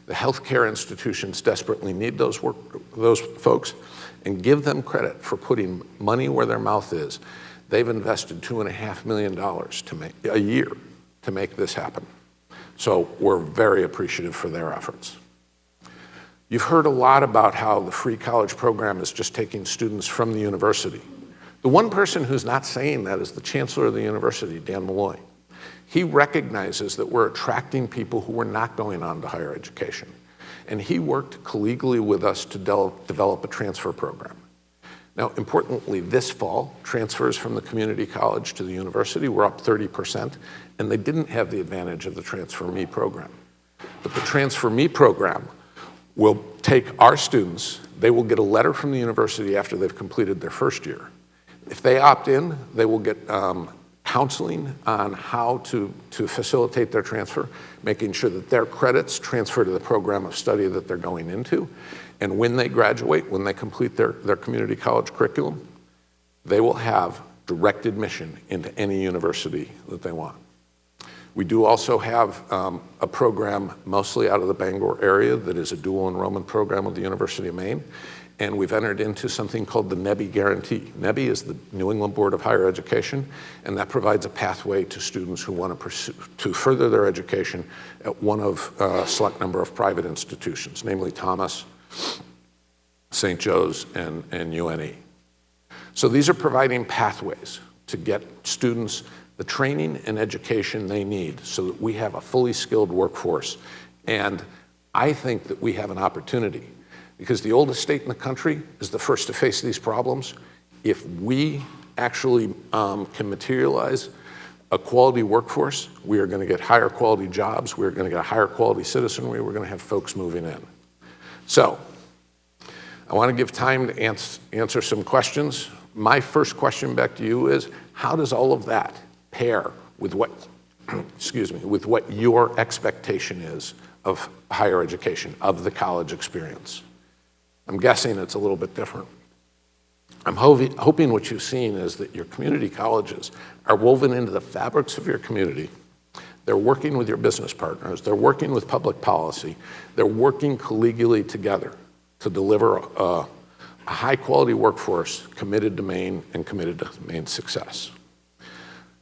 The healthcare institutions desperately need those folks, and give them credit for putting money where their mouth is. They've invested $2.5 million a year to make this happen. So we're very appreciative for their efforts. You've heard a lot about how the free college program is just taking students from the university. The one person who's not saying that is the chancellor of the university, Dan Malloy. He recognizes that we're attracting people who are not going on to higher education. And he worked collegially with us to develop a transfer program. Now, importantly, this fall, transfers from the community college to the university were up 30%, and they didn't have the advantage of the Transfer Me program. But the Transfer Me program will take our students, they will get a letter from the university after they've completed their first year. If they opt in, they will get counseling on how to facilitate their transfer, making sure that their credits transfer to the program of study that they're going into, And when they graduate, when they complete their community college curriculum, they will have direct admission into any university that they want. We do also have a program mostly out of the Bangor area that is a dual enrollment program with the University of Maine. And we've entered into something called the NEBI Guarantee. NEBI is the New England Board of Higher Education, and that provides a pathway to students who want to further their education at one of a select number of private institutions, namely Thomas, St. Joe's, and UNE. So these are providing pathways to get students the training and education they need so that we have a fully skilled workforce. And I think that we have an opportunity, because the oldest state in the country is the first to face these problems. If we actually can materialize a quality workforce, we are going to get higher quality jobs, we're going to get a higher quality citizenry, we're going to have folks moving in. So I want to give time to answer some questions. My first question back to you is, how does all of that pair with what, excuse me, with what your expectation is of higher education, of the college experience? I'm guessing it's a little bit different. I'm hoping what you've seen is that your community colleges are woven into the fabrics of your community. They're working with your business partners. They're working with public policy. They're working collegially together to deliver a high-quality workforce committed to Maine and committed to Maine's success.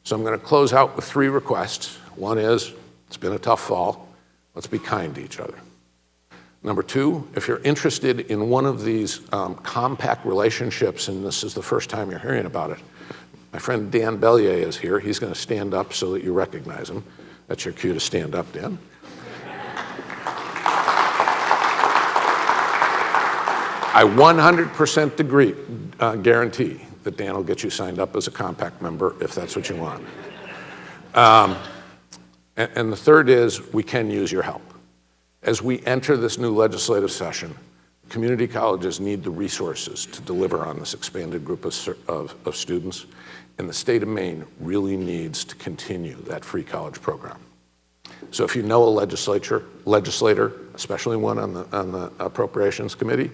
So I'm going to close out with 3 requests. One is, it's been a tough fall. Let's be kind to each other. Number 2, if you're interested in one of these compact relationships, and this is the first time you're hearing about it, my friend Dan Bellier is here. He's going to stand up so that you recognize him. That's your cue to stand up, Dan. I 100% guarantee that Dan will get you signed up as a compact member if that's what you want. And the third is, we can use your help. As we enter this new legislative session, community colleges need the resources to deliver on this expanded group of students, and the state of Maine really needs to continue that free college program. So if you know a legislator, especially one on the Appropriations Committee,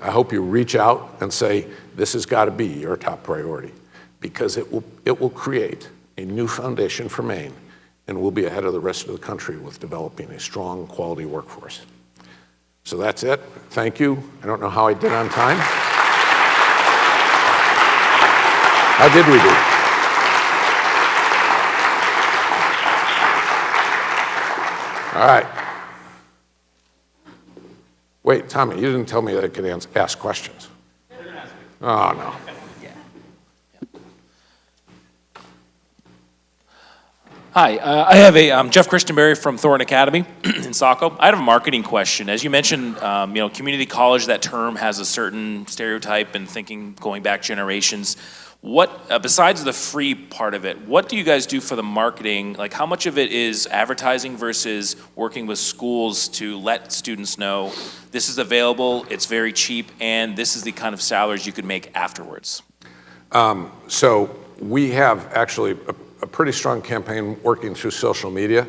I hope you reach out and say, this has got to be your top priority, because it will create a new foundation for Maine, and we'll be ahead of the rest of the country with developing a strong, quality workforce. So that's it. Thank you. I don't know how I did on time. How did we do? All right. Wait, Tommy, you didn't tell me that I could ask questions. Oh, no. Hi, I'm Jeff Christenberry from Thornton Academy in Saco. I have a marketing question. As you mentioned, community college, that term has a certain stereotype and thinking going back generations. What, besides the free part of it, what do you guys do for the marketing? Like, how much of it is advertising versus working with schools to let students know this is available, it's very cheap, and this is the kind of salaries you could make afterwards? So we have actually a pretty strong campaign working through social media,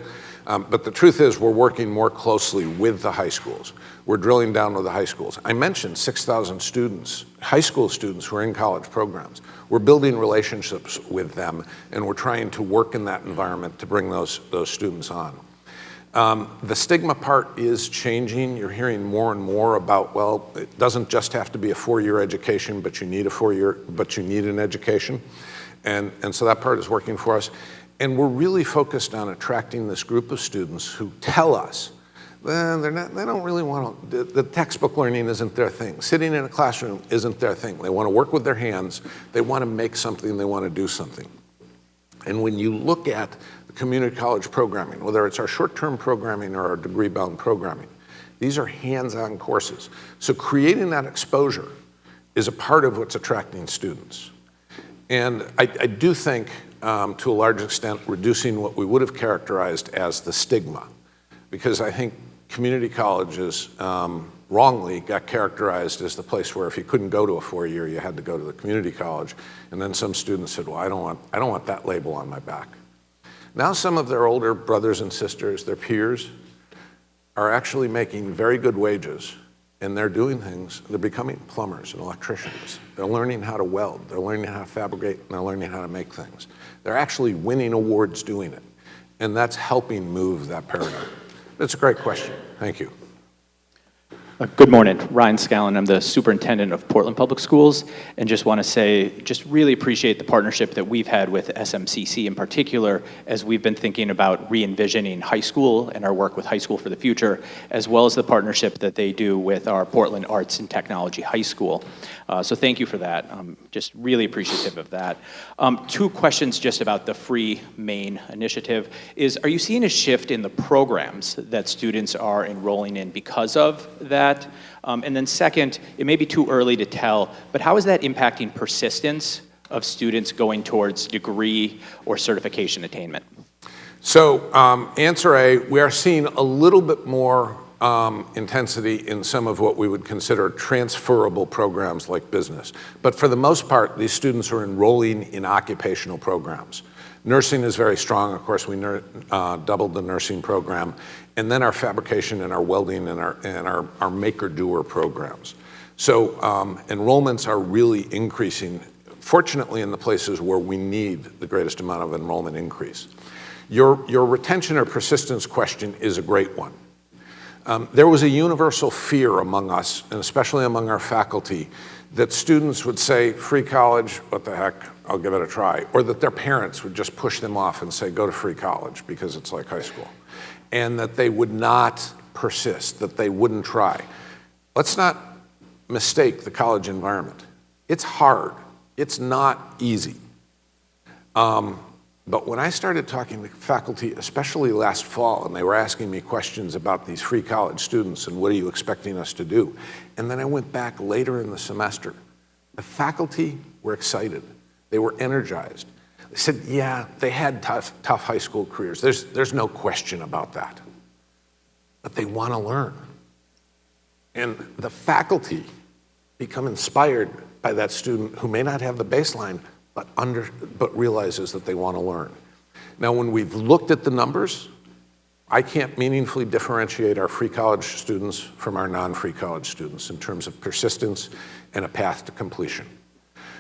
but the truth is we're working more closely with the high schools. We're drilling down with the high schools. I mentioned 6,000 students, high school students who are in college programs. We're building relationships with them, and we're trying to work in that environment to bring those students on. The stigma part is changing. You're hearing more and more about, well, it doesn't just have to be a 4-year education, but you need an education. And so that part is working for us. And we're really focused on attracting this group of students who tell us, well, they don't really want to, the textbook learning isn't their thing. Sitting in a classroom isn't their thing. They want to work with their hands. They want to make something. They want to do something. And when you look at the community college programming, whether it's our short-term programming or our degree-bound programming, these are hands-on courses. So creating that exposure is a part of what's attracting students. And I do think, to a large extent, reducing what we would have characterized as the stigma, because I think community colleges wrongly got characterized as the place where if you couldn't go to a 4-year, you had to go to the community college. And then some students said, well, I don't want that label on my back. Now some of their older brothers and sisters, their peers, are actually making very good wages and they're doing things, they're becoming plumbers and electricians. They're learning how to weld, they're learning how to fabricate, and they're learning how to make things. They're actually winning awards doing it, and that's helping move that paradigm. That's a great question. Thank you. Good morning, Ryan Scallon. I'm the superintendent of Portland Public Schools, and just want to say, just really appreciate the partnership that we've had with SMCC in particular, as we've been thinking about re-envisioning high school and our work with High School for the Future, as well as the partnership that they do with our Portland Arts and Technology High School. So thank you for that. Just really appreciative of that. Two questions just about the Free Maine initiative are you seeing a shift in the programs that students are enrolling in because of that? And then second, it may be too early to tell, but how is that impacting persistence of students going towards degree or certification attainment? So answer A, we are seeing a little bit more intensity in some of what we would consider transferable programs like business. But for the most part, these students are enrolling in occupational programs. Nursing is very strong. Of course, we doubled the nursing program. And then our fabrication and our welding and our maker-doer programs. So enrollments are really increasing, fortunately in the places where we need the greatest amount of enrollment increase. Your retention or persistence question is a great one. There was a universal fear among us, and especially among our faculty, that students would say, free college, what the heck, I'll give it a try. Or that their parents would just push them off and say, go to free college because it's like high school. And that they would not persist, that they wouldn't try. Let's not mistake the college environment. It's hard. It's not easy. But when I started talking to faculty, especially last fall, and they were asking me questions about these free college students and what are you expecting us to do? And then I went back later in the semester. The faculty were excited. They were energized. They said, yeah, they had tough high school careers. There's no question about that. But they want to learn. And the faculty become inspired by that student who may not have the baseline, but realizes that they want to learn. Now, when we've looked at the numbers, I can't meaningfully differentiate our free college students from our non-free college students in terms of persistence and a path to completion.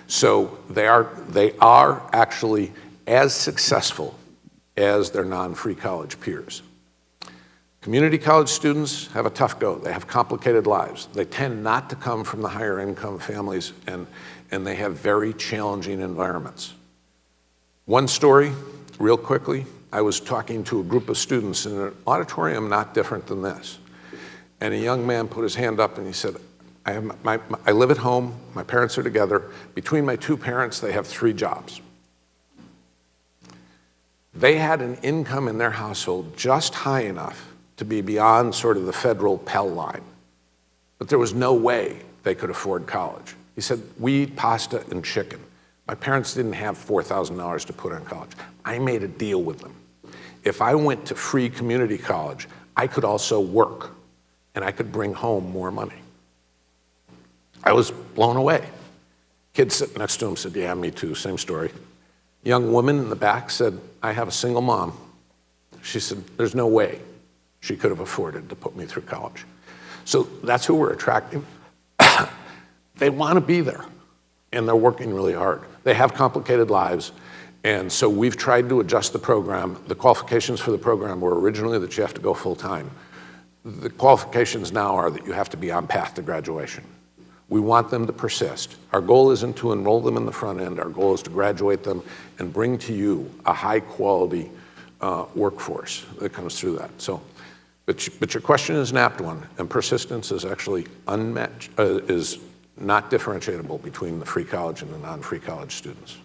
So they are actually as successful as their non-free college peers. Community college students have a tough go. They have complicated lives. They tend not to come from the higher income families, and they have very challenging environments. One story, real quickly, I was talking to a group of students in an auditorium not different than this. And a young man put his hand up and he said, I live at home, my parents are together. Between my two parents, they have 3 jobs. They had an income in their household just high enough to be beyond sort of the federal Pell line. But there was no way they could afford college. He said, we eat pasta and chicken. My parents didn't have $4,000 to put on college. I made a deal with them. If I went to free community college, I could also work and I could bring home more money. I was blown away. Kid sitting next to him said, yeah, me too, same story. Young woman in the back said, I have a single mom. She said, there's no way she could have afforded to put me through college. So that's who we're attracting. They want to be there, and they're working really hard. They have complicated lives, and so we've tried to adjust the program. The qualifications for the program were originally that you have to go full-time. The qualifications now are that you have to be on path to graduation. We want them to persist. Our goal isn't to enroll them in the front end. Our goal is to graduate them and bring to you a high-quality workforce that comes through that. So, but your question is an apt one, and persistence is actually unmatched, is not differentiable between the free college and the non-free college students.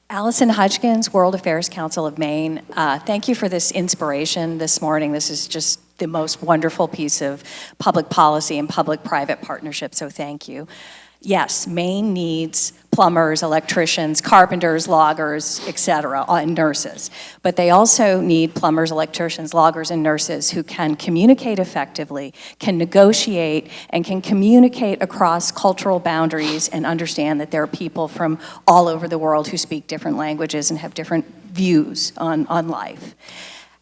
Allison Hodgkins, World Affairs Council of Maine. Thank you for this inspiration this morning. This is just the most wonderful piece of public policy and public-private partnership, so thank you. Yes, Maine needs plumbers, electricians, carpenters, loggers, et cetera, and nurses. But they also need plumbers, electricians, loggers, and nurses who can communicate effectively, can negotiate, and can communicate across cultural boundaries and understand that there are people from all over the world who speak different languages and have different views on life.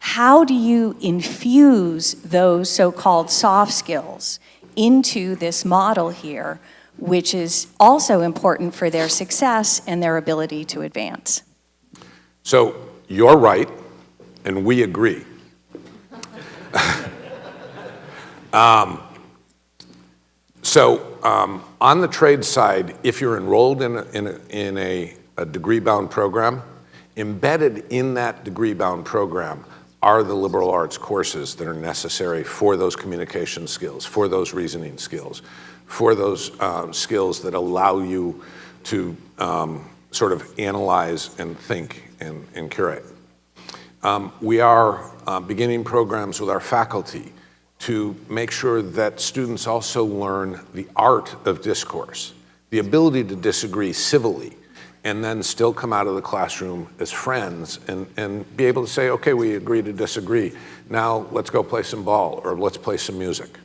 How do you infuse those so-called soft skills into this model here, which is also important for their success and their ability to advance? So you're right, and we agree. On the trade side, if you're enrolled in a degree-bound program, embedded in that degree-bound program are the liberal arts courses that are necessary for those communication skills, for those reasoning skills, for those skills that allow you to sort of analyze and think and curate. We are beginning programs with our faculty to make sure that students also learn the art of discourse, the ability to disagree civilly, and then still come out of the classroom as friends and be able to say, okay, we agree to disagree. Now let's go play some ball or let's play some music.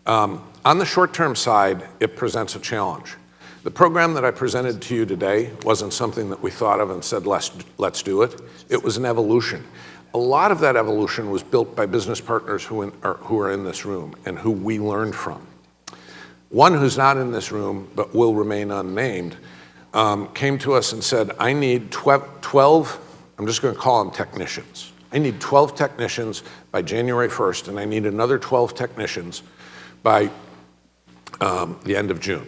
On the short-term side, it presents a challenge. The program that I presented to you today wasn't something that we thought of and said, let's do it. It was an evolution. A lot of that evolution was built by business partners who are in this room and who we learned from. One who's not in this room but will remain unnamed came to us and said, I need 12, I'm just going to call them technicians. I need 12 technicians by January 1st, and I need another 12 technicians by the end of June.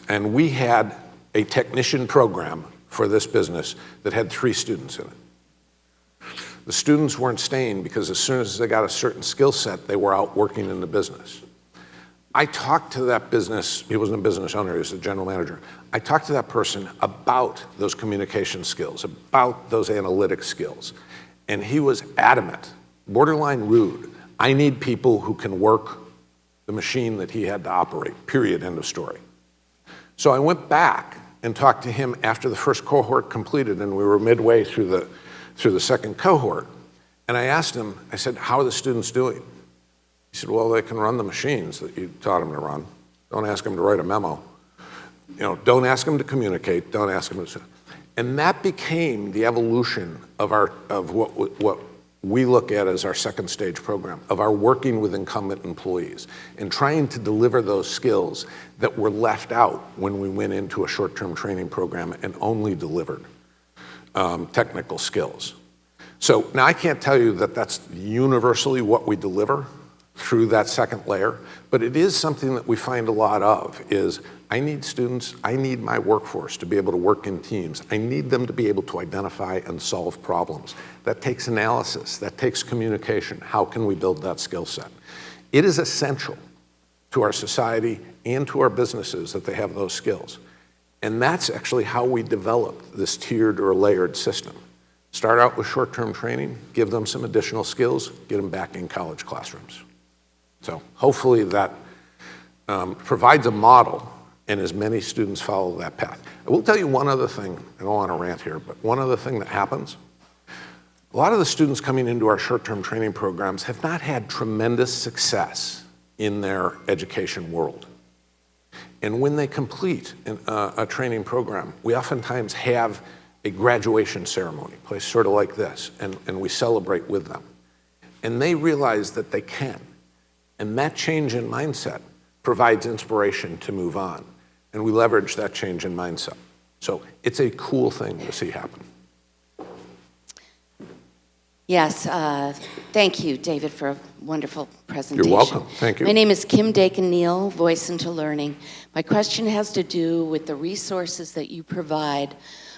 And we had a technician program for this business that had 3 students in it. The students weren't staying because as soon as they got a certain skill set, they were out working in the business. I talked to that business, he wasn't a business owner, he was the general manager. I talked to that person about those communication skills, about those analytic skills. And he was adamant, borderline rude. I need people who can work the machine that he had to operate, period, end of story. So I went back and talked to him after the first cohort completed, and we were midway through the second cohort. And I asked him, I said, how are the students doing? He said, well, they can run the machines that you taught them to run. Don't ask them to write a memo. Don't ask them to communicate. Don't ask them to. And that became the evolution of what we look at as our second stage program, of our working with incumbent employees and trying to deliver those skills that were left out when we went into a short-term training program and only delivered technical skills. So now I can't tell you that that's universally what we deliver through that second layer, but it is something that we find a lot of is I need students, I need my workforce to be able to work in teams. I need them to be able to identify and solve problems. That takes analysis, that takes communication. How can we build that skill set? It is essential to our society and to our businesses that they have those skills. And that's actually how we developed this tiered or layered system. Start out with short-term training, give them some additional skills, get them back in college classrooms. So hopefully that provides a model and as many students follow that path. I will tell you one other thing, I don't want to rant here, but one other thing that happens, a lot of the students coming into our short-term training programs have not had tremendous success in their education world. And when they complete a training program, we oftentimes have a graduation ceremony, placed sort of like this, and we celebrate with them. And they realize that they can. And that change in mindset provides inspiration to move on. And we leverage that change in mindset. So it's a cool thing to see happen. Yes, thank you, David, for a wonderful presentation. You're welcome. Thank you. My name is Kim Dakin-Neal, Voice into Learning. My question has to do with the resources that you provide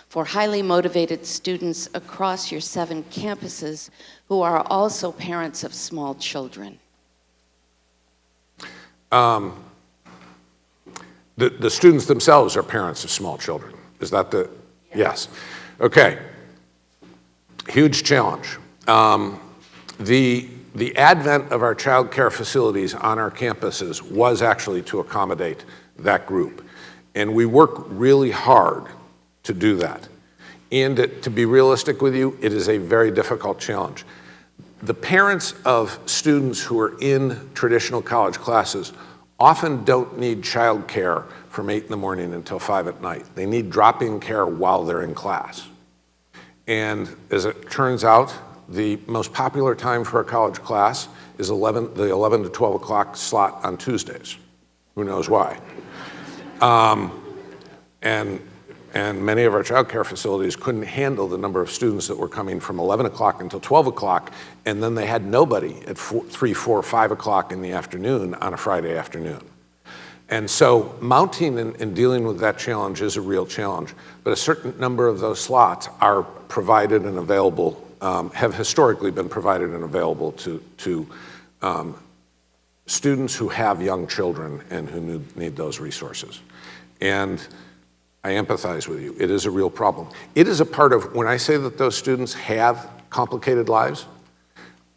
for highly motivated students across your 7 campuses who are also parents of small children. The students themselves are parents of small children. Is that the? Yes. Okay. Huge challenge. The advent of our child care facilities on our campuses was actually to accommodate that group. And we work really hard to do that. And to be realistic with you, it is a very difficult challenge. The parents of students who are in traditional college classes often don't need child care from 8 in the morning until 5 at night. They need drop-in care while they're in class. And as it turns out, The most popular time for a college class is the 11 to 12 o'clock slot on Tuesdays. Who knows why? And many of our childcare facilities couldn't handle the number of students that were coming from 11 o'clock until 12 o'clock, and then they had nobody at 3, 4, 5 o'clock in the afternoon on a Friday afternoon. And so mounting and dealing with that challenge is a real challenge, but a certain number of those slots are provided and available, have historically been provided and available to students who have young children and who need those resources. And I empathize with you. It is a real problem. It is a part of, when I say that those students have complicated lives,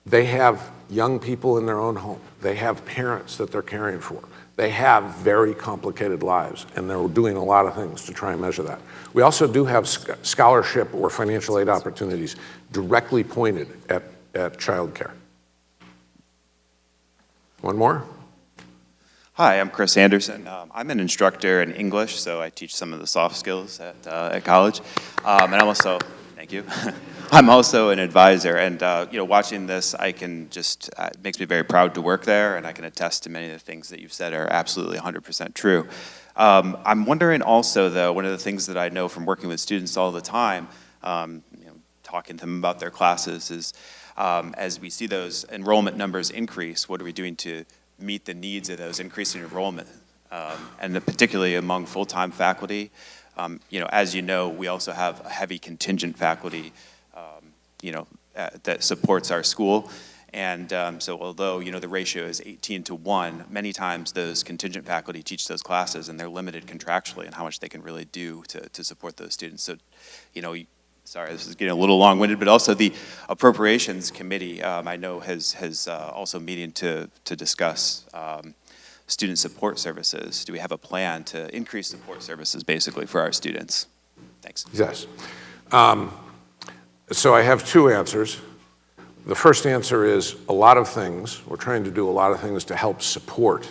they have young people in their own home. They have parents that they're caring for. They have very complicated lives, and they're doing a lot of things to try and measure that. We also do have scholarship or financial aid opportunities directly pointed at childcare. One more? Hi, I'm Chris Anderson. I'm an instructor in English, so I teach some of the soft skills at college. And I'm also, thank you. I'm also an advisor, and watching this, I can just, it makes me very proud to work there, and I can attest to many of the things that you've said are absolutely 100% true. I'm wondering also, though, one of the things that I know from working with students all the time, talking to them about their classes is, as we see those enrollment numbers increase, what are we doing to meet the needs of those increasing enrollment, and particularly among full-time faculty. As you know, we also have a heavy contingent faculty, that supports our school. And so although, the ratio is 18 to 1, many times those contingent faculty teach those classes and they're limited contractually in how much they can really do to support those students. So, sorry, this is getting a little long-winded, but also the Appropriations Committee, I know has also meeting to discuss student support services. Do we have a plan to increase support services basically for our students? Thanks. Yes. So I have two answers. The first answer is a lot of things. We're trying to do a lot of things to help support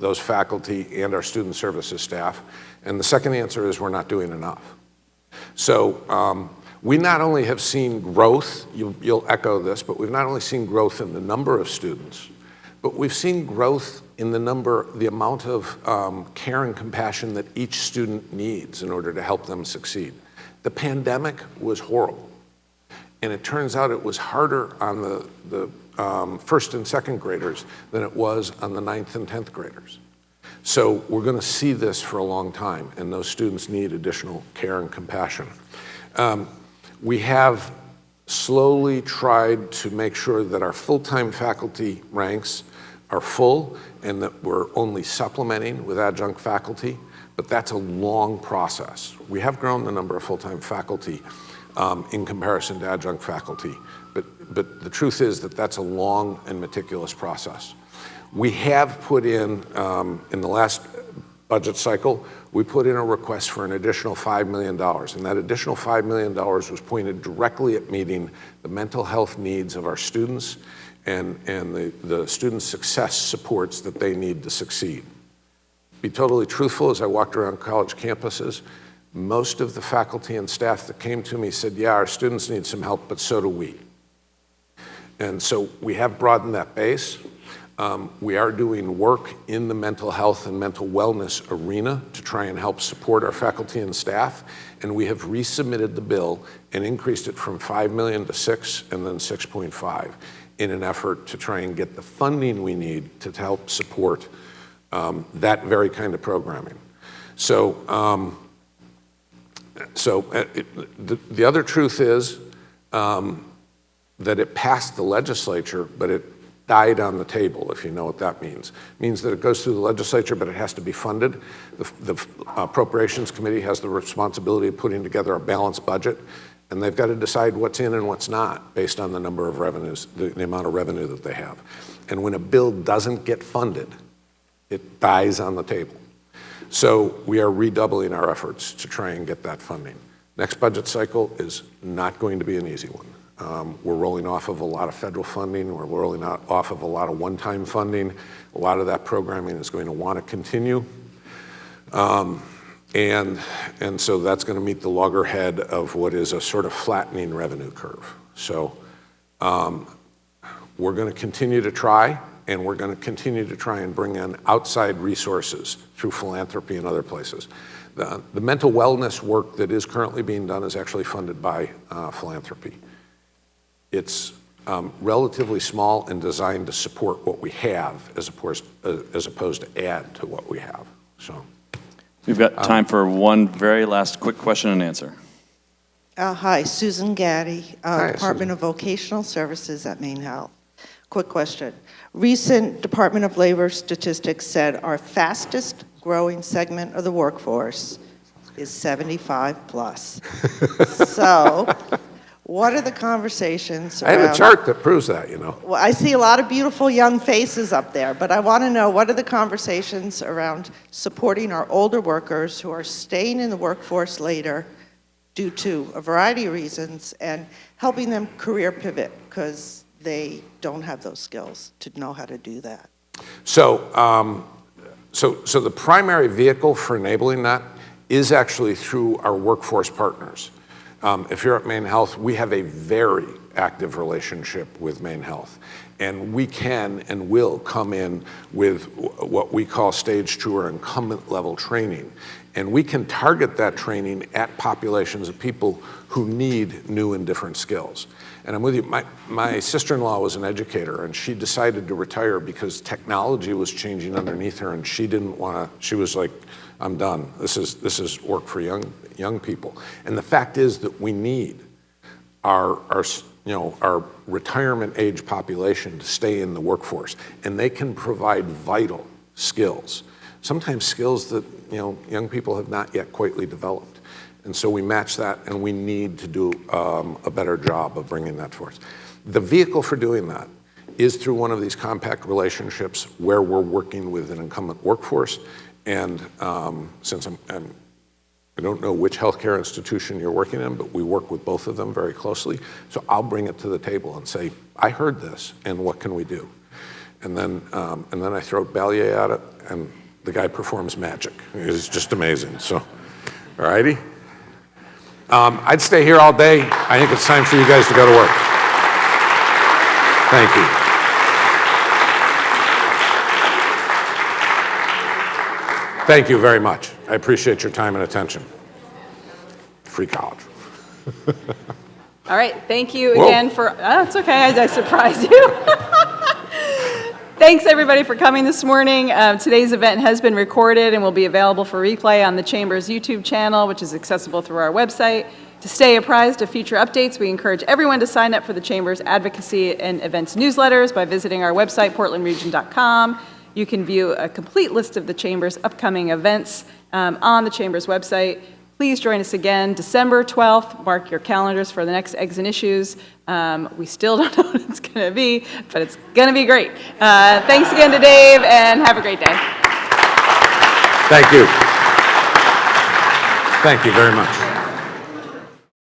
those faculty and our student services staff. And the second answer is we're not doing enough. So we not only have seen growth, you'll echo this, but we've not only seen growth in the number of students, but we've seen growth in the amount of care and compassion that each student needs in order to help them succeed. The pandemic was horrible. And it turns out it was harder on the first and second graders than it was on the 9th and 10th graders. So we're going to see this for a long time, and those students need additional care and compassion. We have slowly tried to make sure that our full-time faculty ranks are full and that we're only supplementing with adjunct faculty, but that's a long process. We have grown the number of full-time faculty in comparison to adjunct faculty, but the truth is that that's a long and meticulous process. We have put in the last budget cycle, we put in a request for an additional $5 million, and that additional $5 million was pointed directly at meeting the mental health needs of our students and the student success supports that they need to succeed. To be totally truthful, as I walked around college campuses, most of the faculty and staff that came to me said, yeah, our students need some help, but so do we. And so we have broadened that base. We are doing work in the mental health and mental wellness arena to try and help support our faculty and staff. And we have resubmitted the bill and increased it from $5 million to $6 and then 6.5 in an effort to try and get the funding we need to help support that very kind of programming. So, the other truth is that it passed the legislature, but it died on the table, if you know what that means. It means that it goes through the legislature, but it has to be funded. The Appropriations Committee has the responsibility of putting together a balanced budget, and they've got to decide what's in and what's not based on the number of revenues, the amount of revenue that they have. And when a bill doesn't get funded, it dies on the table. So we are redoubling our efforts to try and get that funding. Next budget cycle is not going to be an easy one. We're rolling off of a lot of federal funding. We're rolling off of a lot of one-time funding. A lot of that programming is going to want to continue. And so that's going to meet the loggerhead of what is a sort of flattening revenue curve. So We're going to continue to try, and we're going to continue to try and bring in outside resources through philanthropy and other places. The mental wellness work that is currently being done is actually funded by philanthropy. It's relatively small and designed to support what we have as opposed to add to what we have. So, we've got time for one very last quick question and answer. Hi, Susan Gaddy, Hi, Department Susan. of Vocational Services at Maine Health. Quick question. Recent Department of Labor statistics said our fastest growing segment of the workforce is 75 plus. So, what are the conversations I have a around- chart that proves that, you know. Well, I see a lot of beautiful young faces up there, but I want to know, what are the conversations around supporting our older workers who are staying in the workforce later due to a variety of reasons, and helping them career pivot because they don't have those skills to know how to do that? So, so the primary vehicle for enabling that is actually through our workforce partners. If you're at Maine Health, we have a very active relationship with Maine Health, and we can and will come in with what we call stage 2 or incumbent level training, and we can target that training at populations of people who need new and different skills. And I'm with you, my sister-in-law was an educator, and she decided to retire because technology was changing underneath her, and she didn't want to, she was like, I'm done. This is work for young people. And the fact is that we need our retirement age population to stay in the workforce, and they can provide vital skills. Sometimes skills that young people have not yet quite developed. And so we match that, and we need to do a better job of bringing that forth. The vehicle for doing that is through one of these compact relationships where we're working with an incumbent workforce. And since I don't know which healthcare institution you're working in, but we work with both of them very closely. So I'll bring it to the table and say, I heard this, and what can we do? And then I throw Ballier at it, and the guy performs magic. It's just amazing. So, all righty. I'd stay here all day. I think it's time for you guys to go to work. Thank you. Thank you very much. I appreciate your time and attention. Free college. All right, thank you again for, oh, it's okay, I surprised you. Thanks, everybody, for coming this morning. Today's event has been recorded and will be available for replay on the Chamber's YouTube channel, which is accessible through our website. To stay apprised of future updates, we encourage everyone to sign up for the Chamber's advocacy and events newsletters by visiting our website, portlandregion.com. You can view a complete list of the Chamber's upcoming events on the Chamber's website. Please join us again December 12th. Mark your calendars for the next Eggs and Issues. We still don't know what it's going to be, but it's going to be great. Thanks again to Dave, and have a great day. Thank you. Thank you very much.